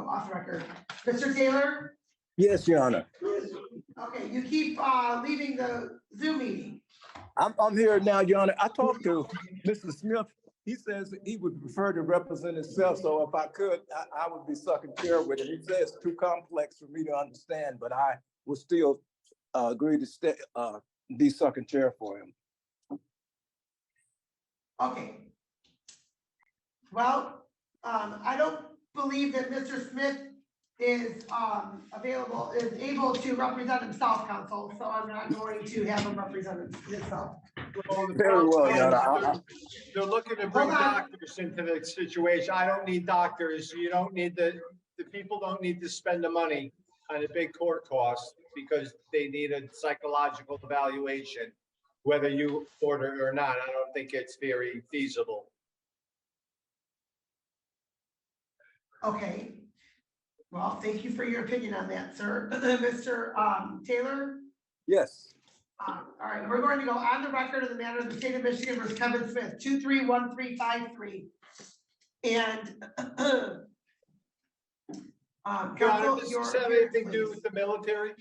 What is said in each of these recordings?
off the record. Mr. Taylor? Yes, Your Honor. Okay, you keep leaving the Zoom meeting. I'm here now, Your Honor. I talked to Mr. Smith. He says he would prefer to represent himself. So if I could, I would be sucking chair with him. He says it's too complex for me to understand, but I would still agree to stay, be sucking chair for him. Okay. Well, I don't believe that Mr. Smith is able to represent himself, counsel, so I'm not going to have him represent himself. Very well, Your Honor. They're looking to bring doctors into the situation. I don't need doctors. You don't need the people don't need to spend the money on a big court cost because they need a psychological evaluation, whether you order it or not. I don't think it's very feasible. Okay. Well, thank you for your opinion on that, sir. Mr. Taylor? Yes. All right, we're going to go on the record of the matter of the state of Michigan versus Kevin Smith, 231353. And Does this have anything to do with the military?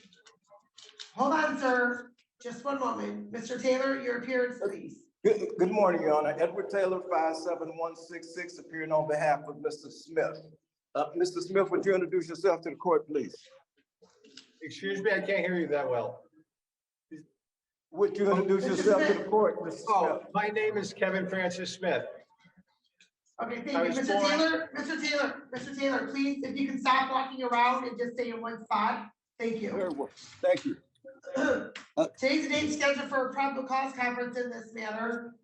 Hold on, sir. Just one moment. Mr. Taylor, your appearance, please. Good morning, Your Honor. Edward Taylor, 57166, appearing on behalf of Mr. Smith. Mr. Smith, would you introduce yourself to the court, please? Excuse me, I can't hear you that well. Would you introduce yourself to the court, Mr. Smith? Oh, my name is Kevin Francis Smith. Okay, thank you. Mr. Taylor, please, if you can stop walking around and just stay in one spot. Thank you. Very well. Thank you. Today's the date scheduled for a probable cause conference in this matter.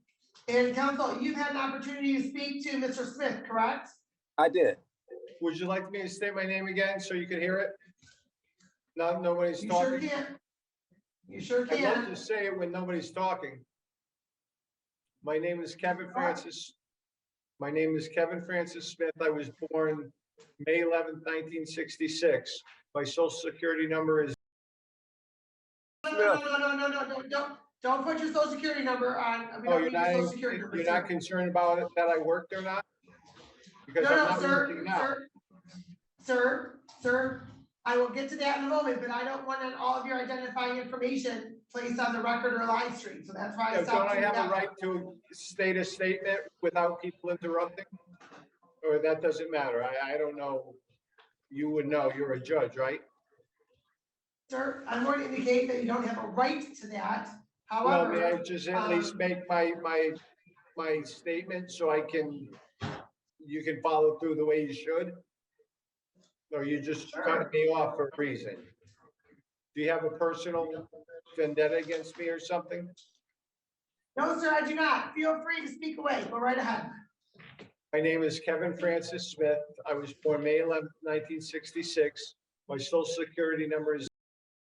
And counsel, you've had an opportunity to speak to Mr. Smith, correct? I did. Would you like me to state my name again so you can hear it? No, nobody's You talking. sure can. You sure I'd love can. to say it when nobody's talking. My name is Kevin Francis. My name is Kevin Francis Smith. I was born May 11th, 1966. My social security number is. No, don't put your social security number on. We don't need your social security number. You're not concerned about it, that I worked or not? Because I'm not working now. Sir, I will get to that in a moment, but I don't want all of your identifying information placed on the record or live stream, so that's why I stopped. Don't I have a right to state a statement without people interrupting? Or that doesn't matter? I don't know. You would know. You're a judge, right? Sir, I'm going to indicate that you don't have a right to that. However, well, may I just at least make my statement so you can follow through the way you should? Or you just cut me off for a reason? Do you have a personal vendetta against me or something? No, sir, I do not. Feel free to speak away. Go right ahead. My name is Kevin Francis Smith. I was born May 11th, 1966. My social security number is.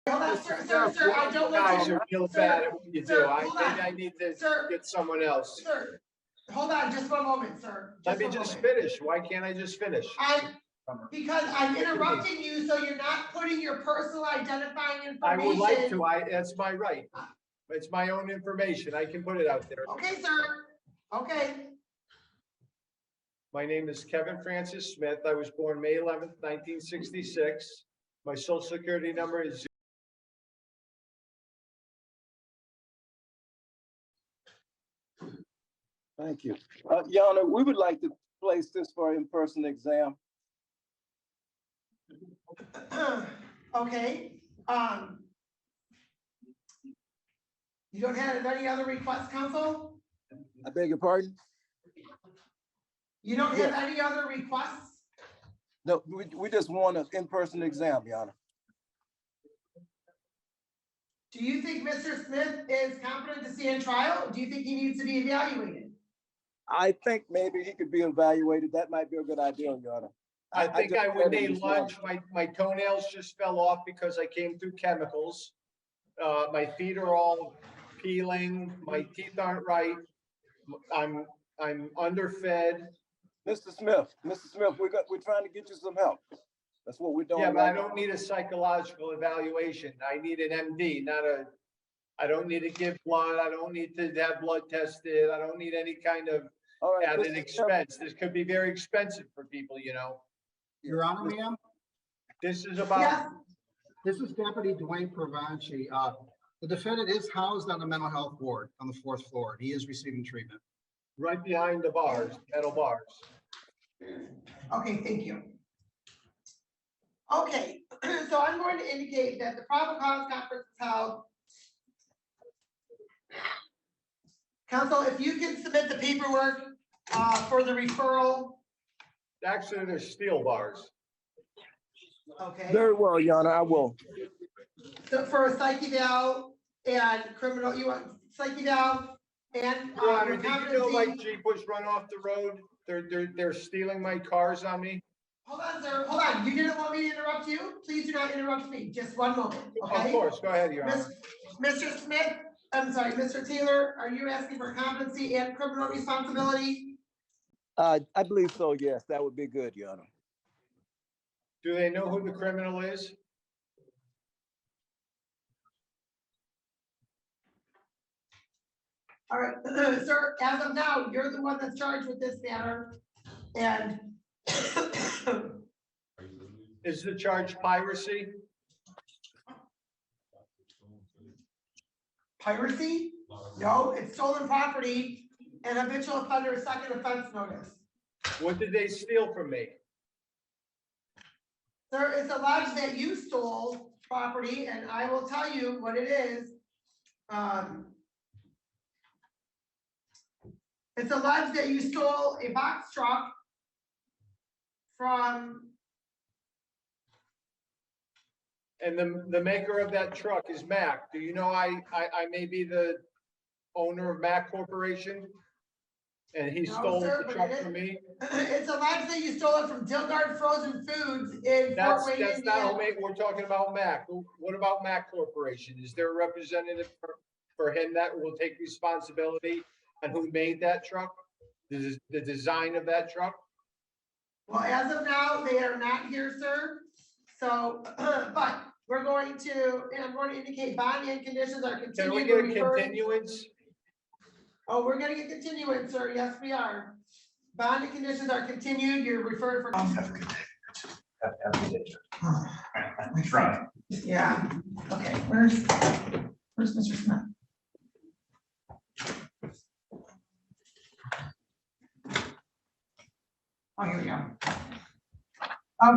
Hold on, sir, I don't You guys want are real bad at what you do. I need to get someone else. Sir, hold on just one moment, sir. Let me just finish. Why can't I just finish? Because I'm interrupting you, so you're not putting your personal identifying information. I would like to. That's my right. It's my own information. I can put it out there. Okay, sir. Okay. My name is Kevin Francis Smith. I was born May 11th, 1966. My social security number is. Thank you. Your Honor, we would like to place this for in-person exam. Okay. You don't have any other requests, counsel? I beg your pardon? You don't have any other requests? No, we just want an in-person exam, Your Honor. Do you think Mr. Smith is competent to stand trial? Or do you think he needs to be evaluated? I think maybe he could be evaluated. That might be a good idea, Your Honor. I think I would need lunch. My toenails just fell off because I came through chemicals. My feet are all peeling. My teeth aren't right. I'm underfed. Mr. Smith, we're trying to get you some help. That's what we're doing. Yeah, but I don't need a psychological evaluation. I need an MD, I don't need to give blood. I don't need to have blood tested. I don't need any kind of added expense. This could be very expensive for people, you know. Your Honor, ma'am, This is about, Yes, this is Deputy Dwayne Provenci. The defendant is housed on the mental health ward on the 4th floor. He is receiving treatment. right behind the bars, metal bars. okay, thank you. Okay, so I'm going to indicate that the probable cause conference is held. Counsel, if you can submit the paperwork for the referral, Actually, they're steel bars. okay? Very well, Your Honor, I will. So for a psyche eval and criminal, you want psyche eval and. Your Honor, did you know my competency? Jeep was run off the road? They're stealing my cars on me. Hold on, sir, hold on. You didn't want me to interrupt you? Please do not interrupt me. Just one moment, okay? Of course, go ahead, Your Honor. Mr. Smith, I'm sorry, Mr. Taylor, are you asking for competency and criminal responsibility? I believe so, yes, that would be good, Your Honor. Do they know who the criminal is? All right, sir, as of now, you're the one that's charged with this matter. And Is the charge piracy? piracy? No, it's stolen property and habitual offender second offense notice. What did they steal from me? Sir, it's alleged that you stole property and I will tell you what it is. It's alleged that you stole a box truck from, And the maker of that truck is Mac. Do you know I may be the owner of Mac Corporation? And he No, stole sir, the but truck it from me? it's alleged that you stole it from Dilgard Frozen Foods in Fort Wayne, That's not Indiana. who made, we're talking about Mac. What about Mac Corporation? Is there a representative for him that will take responsibility on who made that truck? The design of that truck? Well, as of now, they are not here, sir. So, but we're going to, and I'm going to indicate bond and conditions are continued. Can we get a referred- continuance? Oh, we're gonna get continuance, sir. Yes, we are. Bond and conditions are continued. You're referred for. Right. Yeah, okay, where's Mr. Smith? Oh, here we go.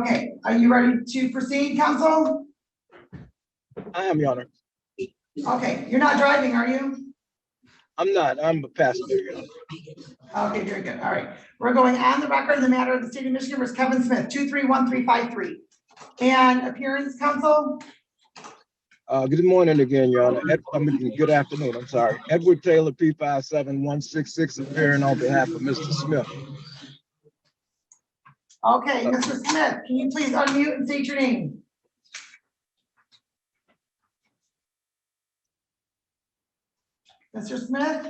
Okay, are you ready to proceed, counsel? I am, Your Honor. Okay, you're not driving, are you? I'm not, I'm a passenger, Your Honor. Okay, very good. All right. We're going on the record of the matter of the state of Michigan versus Kevin Smith, 231353. And appearance, counsel? Good morning again, Your Honor. Good afternoon, I'm sorry. Edward Taylor, P57166, appearing on behalf of Mr. Smith. Okay, Mr. Smith, can you please unmute and state your name? Mr. Smith?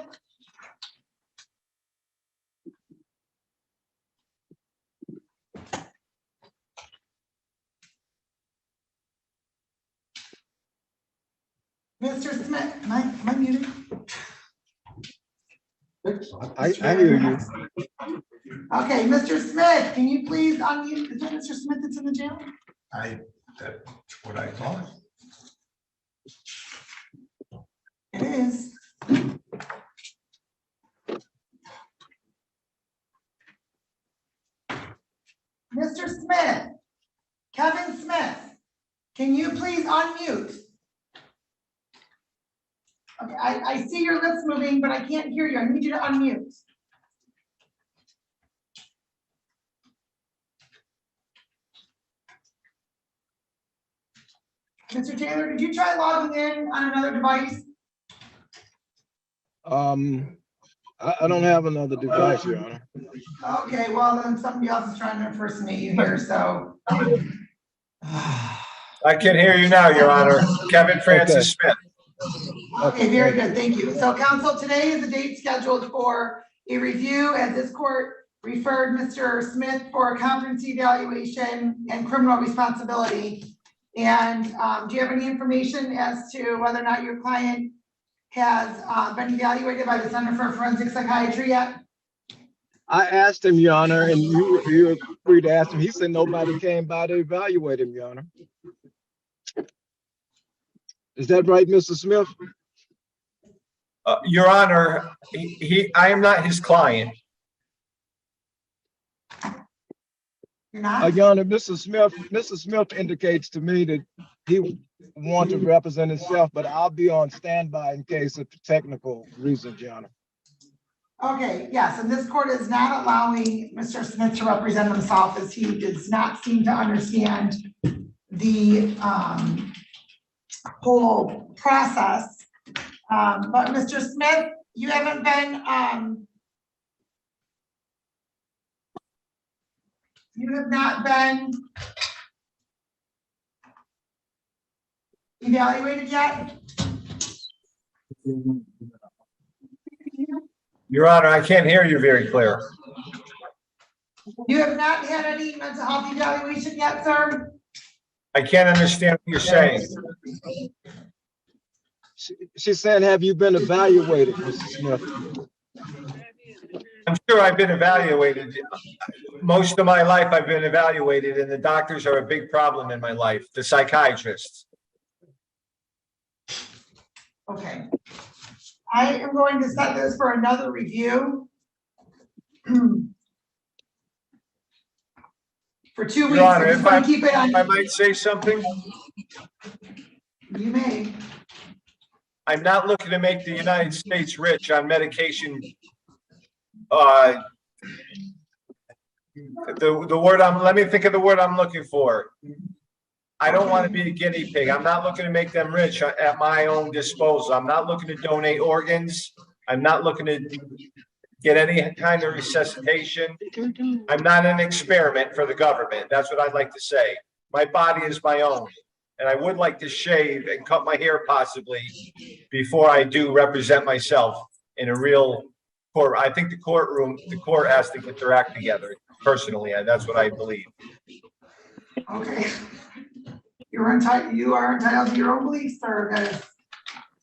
Mr. Smith, am I muted? I hear you. Okay, Mr. Smith, can you please unmute? Is that Mr. Smith that's in the jail? That's what I thought. It is. Mr. Smith, Kevin Smith, can you please unmute? Okay, I see your lips moving, but I can't hear you. I need you to unmute. Mr. Taylor, did you try logging in on another device? I don't have another device, Your Honor. Okay, well, then somebody else is trying to impersonate you here, so. I can hear you now, Your Honor. Kevin Francis Smith. Okay, very good, thank you. So council, today is the date scheduled for a review as this court referred Mr. Smith for a competency evaluation and criminal responsibility. And do you have any information as to whether or not your client has been evaluated by the Center for Forensic Psychiatry yet? I asked him, Your Honor, and you were free to ask him. He said nobody came by to evaluate him, Your Honor. Is that right, Mr. Smith? Your Honor, I am not his client. You're not? Your Honor, Mr. Smith indicates to me that he wants to represent himself, but I'll be on standby in case of technical reasons, Your Honor. Okay, yes, and this court is not allowing Mr. Smith to represent himself as he does not seem to understand the whole process. But Mr. Smith, you haven't been, you have not been evaluated yet? Your Honor, I can't hear you very clear. You have not had any mental health evaluation yet, sir? I can't understand what you're saying. She's saying, have you been evaluated, Mr. Smith? I'm sure I've been evaluated. Most of my life I've been evaluated, and the doctors are a big problem in my life, the psychiatrists. Okay. I am going to set this for another review. For 2 weeks. Your Honor, I just if want to keep it on. I might say something, You may. I'm not looking to make the United States rich on medication. Let me think of the word I'm looking for. I don't want to be a guinea pig. I'm not looking to make them rich at my own disposal. I'm not looking to donate organs. I'm not looking to get any kind of resuscitation. I'm not an experiment for the government. That's what I'd like to say. My body is my own. And I would like to shave and cut my hair possibly before I do represent myself in a real court. I think the court has to get their act together. Personally, that's what I believe. Okay. You are entitled to your own beliefs, sir. That is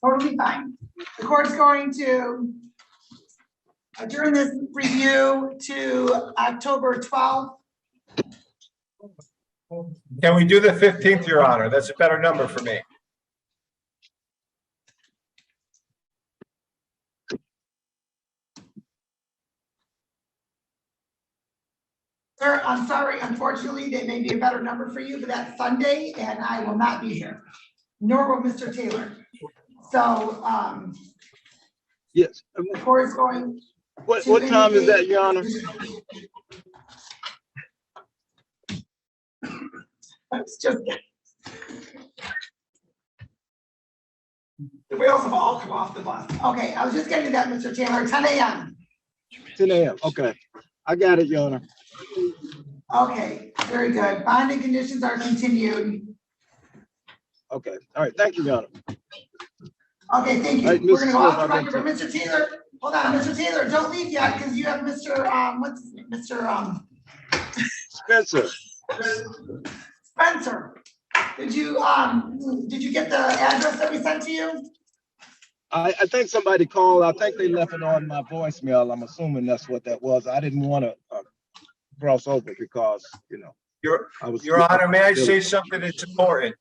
totally fine. The court's going to adjourn this review to October 12th. Can we do the 15th, Your Honor? That's a better number for me. Sir, I'm sorry. Unfortunately, they may be a better number for you, but that's Sunday and I will not be here, nor will Mr. Taylor. So, yes. the court is going. What time is that, Your Honor? It's just. The wheels have all come off the bus. Okay, I was just getting to that, Mr. Taylor, 10 a.m. 10 a.m. Okay. I got it, Your Honor. Okay, very good. Bonding conditions are continued. Okay. All right. Thank you, Your Honor. Okay, thank you. Right, We're gonna go off the Smith, record, but Mr. Taylor, hold on, Mr. Taylor, don't leave yet, because you have Mr. What's his name? Mr. Spencer. Spencer. Did you get the address that we sent to you? I think somebody called. I think they left it on my voicemail. I'm assuming that's what that was. I didn't want to cross over because, you know. Your Honor, may I say something that's important?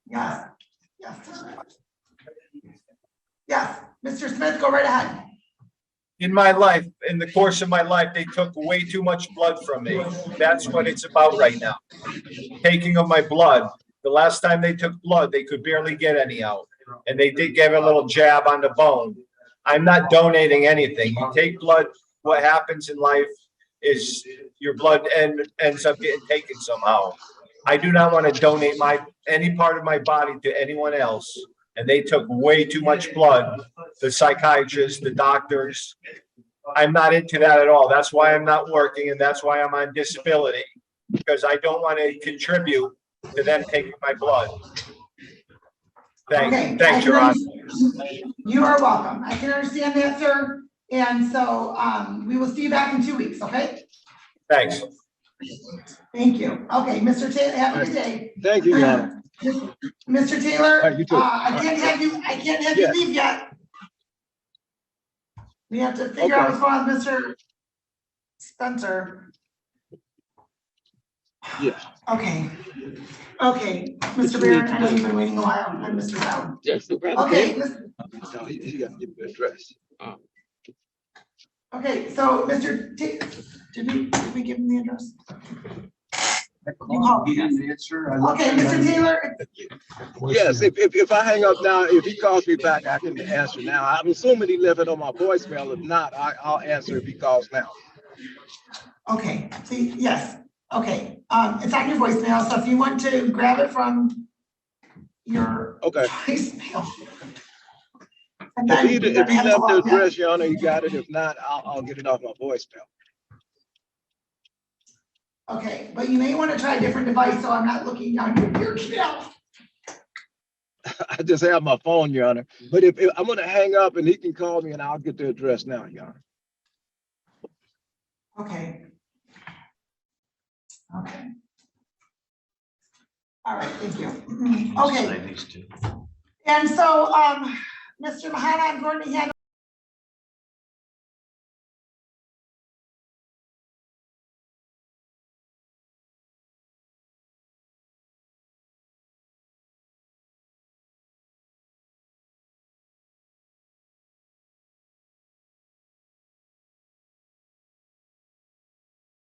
Yes. Yes. Yes, Mr. Smith, go right ahead. In my life, in the course of my life, they took way too much blood from me. That's what it's about right now. Taking of my blood. The last time they took blood, they could barely get any out. And they did give a little jab on the bone. I'm not donating anything. You take blood, what happens in life is your blood ends up getting taken somehow. I do not want to donate any part of my body to anyone else. And they took way too much blood. The psychiatrists, the doctors. I'm not into that at all. That's why I'm not working, and that's why I'm on disability, because I don't want to contribute to them taking my blood. Thanks, Your Honor. You are welcome. I can understand that, sir. And so we will see you back in 2 weeks, okay? Thanks. Thank you. Okay, Mr. Taylor, have a good day. Thank you, Your Honor. Mr. Taylor, All right, you too. I can't have you leave yet. We have to figure out what's going on with Mr. Spencer. Yes. Okay. Okay, Mr. Barron, I know you've been waiting a while, and Mr. Bell. Yes, no problem. Okay, No, he got to give the address. okay, so Mr. Did we give him the address? You called. He didn't answer. Okay, Mr. Taylor, Yes, if I hang up now, if he calls me back, I can answer now. I'm assuming he left it on my voicemail. If not, I'll answer if he calls now. okay, see, yes, okay, it's on your voicemail, so if you want to grab it from your Okay. voicemail. And If then he you're gonna have to left the log in. address, Your Honor, you got it. If not, I'll get it off my voicemail. Okay, but you may want to try a different device, so I'm not looking on your email. I just have my phone, Your Honor. But if I'm gonna hang up and he can call me and I'll get the address now, Your Honor. Okay. Okay. All right, thank you. Okay. And so, Mr. Mahana, I'm going to hand